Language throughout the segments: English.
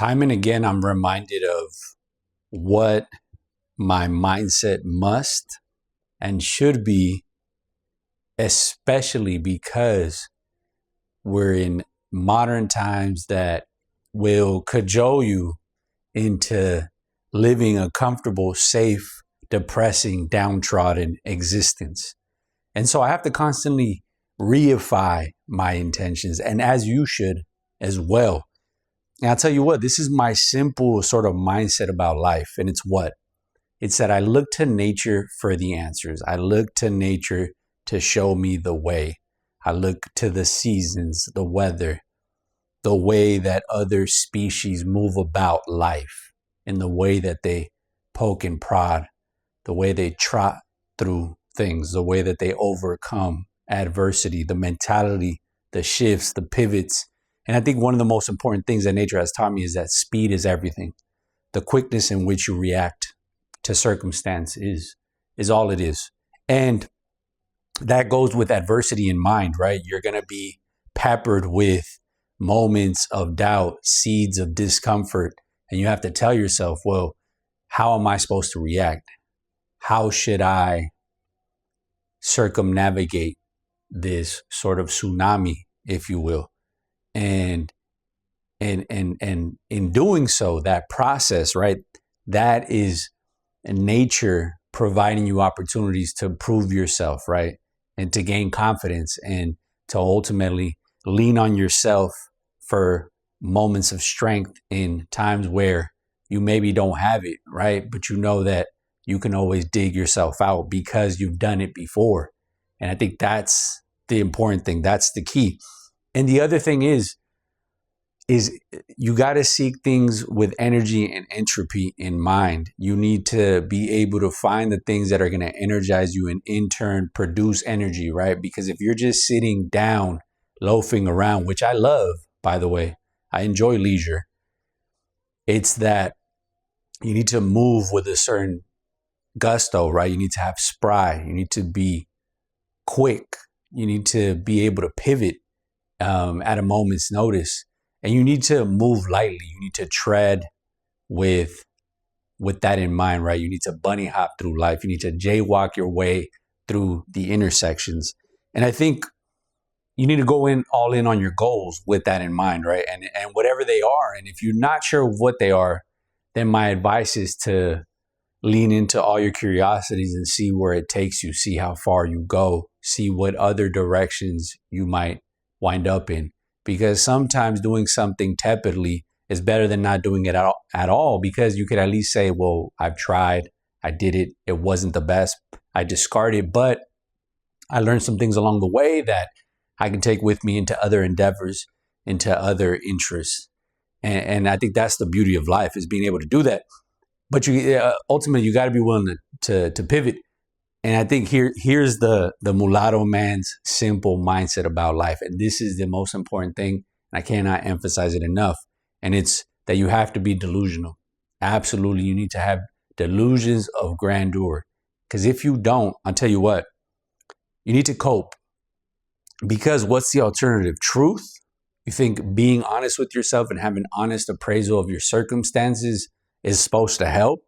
Time and again, I'm reminded of what my mindset must and should be, especially because we're in modern times that will cajole you into living a comfortable, safe, depressing, downtrodden existence. And so I have to constantly reify my intentions, and as you should as well. And I'll tell you what, this is my simple sort of mindset about life. And it's what? It's that I look to nature for the answers. I look to nature to show me the way. I look to the seasons, the weather, the way that other species move about life, and the way that they poke and prod, the way they trot through things, the way that they overcome adversity, the mentality, the shifts, the pivots. And I think one of the most important things that nature has taught me is that speed is everything. The quickness in which you react to circumstance is all it is. And that goes with adversity in mind, right? You're going to be peppered with moments of doubt, seeds of discomfort. And you have to tell yourself, well, how am I supposed to react? How should I circumnavigate this sort of tsunami, if you will? And in doing so, that process, right? That is nature providing you opportunities to prove yourself, right? And to gain confidence and to ultimately lean on yourself for moments of strength in times where you maybe don't have it, right? But you know that you can always dig yourself out because you've done it before. And I think that's the important thing. That's the key. And the other thing is you got to seek things with energy and entropy in mind. You need to be able to find the things that are going to energize you and in turn produce energy, right? Because if you're just sitting down, loafing around, which I love, by the way, I enjoy leisure. It's that you need to move with a certain gusto, right? You need to have spry. You need to be quick. You need to be able to pivot at a moment's notice. And you need to move lightly. You need to tread with that in mind, right? You need to bunny hop through life. You need to jaywalk your way through the intersections. And I think you need to go all in on your goals with that in mind, right? And whatever they are. And if you're not sure what they are, then my advice is to lean into all your curiosities and see where it takes you, see how far you go, see what other directions you might wind up in. Because sometimes doing something tepidly is better than not doing it at all, because you could at least say, well, I've tried, I did it, it wasn't the best, I discarded, but I learned some things along the way that I can take with me into other endeavors, into other interests. And I think that's the beauty of life, is being able to do that. But ultimately, you got to be willing to pivot. And I think here's the mulatto man's simple mindset about life. And this is the most important thing. And I cannot emphasize it enough. And it's that you have to be delusional. Absolutely. You need to have delusions of grandeur. Because if you don't, I'll tell you what, you need to cope. Because what's the alternative? Truth? You think being honest with yourself and having honest appraisal of your circumstances is supposed to help?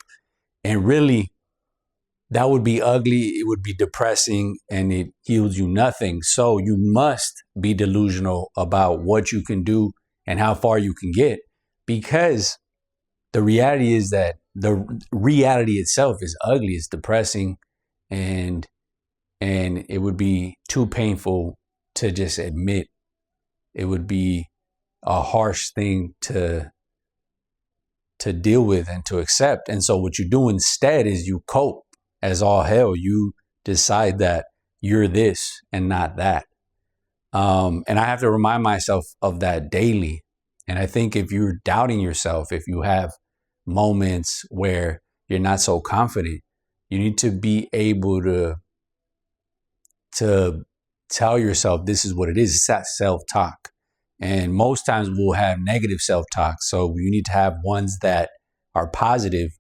And really, that would be ugly, it would be depressing, and it yields you nothing. So you must be delusional about what you can do and how far you can get, because the reality is that the reality itself is ugly, it's depressing, and it would be too painful to just admit. It would be a harsh thing to deal with and to accept. And so what you do instead is you cope as all hell. You decide that you're this and not that. And I have to remind myself of that daily. And I think if you're doubting yourself, if you have moments where you're not so confident, you need to be able to tell yourself this is what it is. It's that self-talk. And most times we'll have negative self-talk. So you need to have ones that are positive.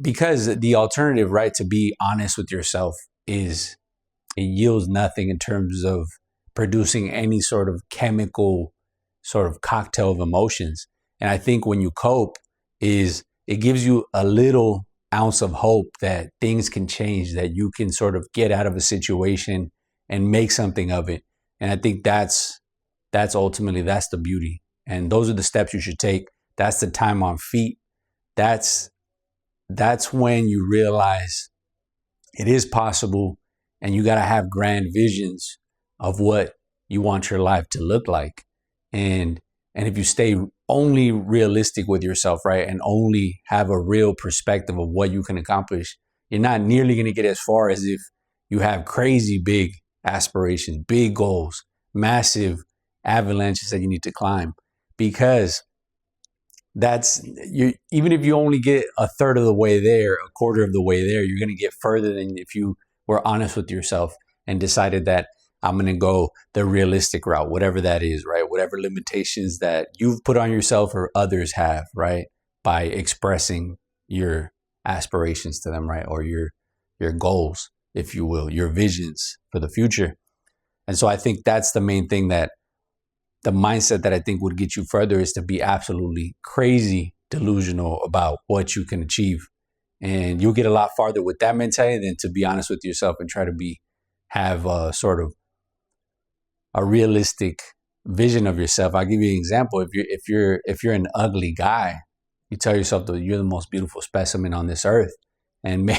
Because the alternative, right, to be honest with yourself is it yields nothing in terms of producing any sort of chemical sort of cocktail of emotions. And I think when you cope is it gives you a little ounce of hope that things can change, that you can sort of get out of a situation and make something of it. And I think that's ultimately, that's the beauty. And those are the steps you should take. That's the time on feet. That's when you realize it is possible, and you got to have grand visions of what you want your life to look like. And if you stay only realistic with yourself, right, and only have a real perspective of what you can accomplish, you're not nearly going to get as far as if you have crazy big aspirations, big goals, massive avalanches that you need to climb. Because even if you only get a third of the way there, a quarter of the way there, you're going to get further than if you were honest with yourself and decided that I'm going to go the realistic route, whatever that is, right? Whatever limitations that you've put on yourself or others have, right? By expressing your aspirations to them, right? Or your goals, if you will, your visions for the future. And so I think that's the main thing, that the mindset that I think would get you further is to be absolutely crazy delusional about what you can achieve. And you'll get a lot farther with that mentality than to be honest with yourself and try to have a sort of a realistic vision of yourself. I'll give you an example. If you're an ugly guy, you tell yourself that you're the most beautiful specimen on this earth. And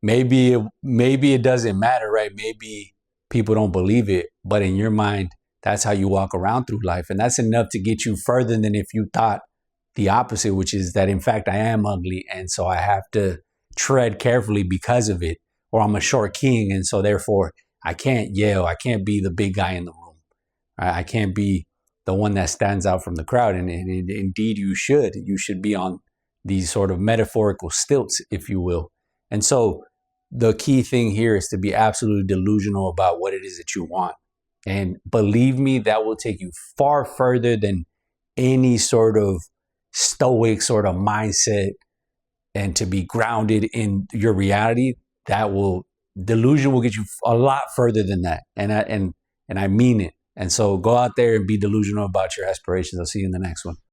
maybe it doesn't matter, right? Maybe people don't believe it, but in your mind, that's how you walk around through life. And that's enough to get you further than if you thought the opposite, which is that in fact I am ugly, and so I have to tread carefully because of it, or I'm a short king, and so therefore I can't yell, I can't be the big guy in the room, I can't be the one that stands out from the crowd. And indeed you should be on these sort of metaphorical stilts, if you will. And so the key thing here is to be absolutely delusional about what it is that you want. And believe me, that will take you far further than any sort of stoic sort of mindset. And to be grounded in your reality, delusion will get you a lot further than that. And I mean it. And so go out there and be delusional about your aspirations. I'll see you in the next one.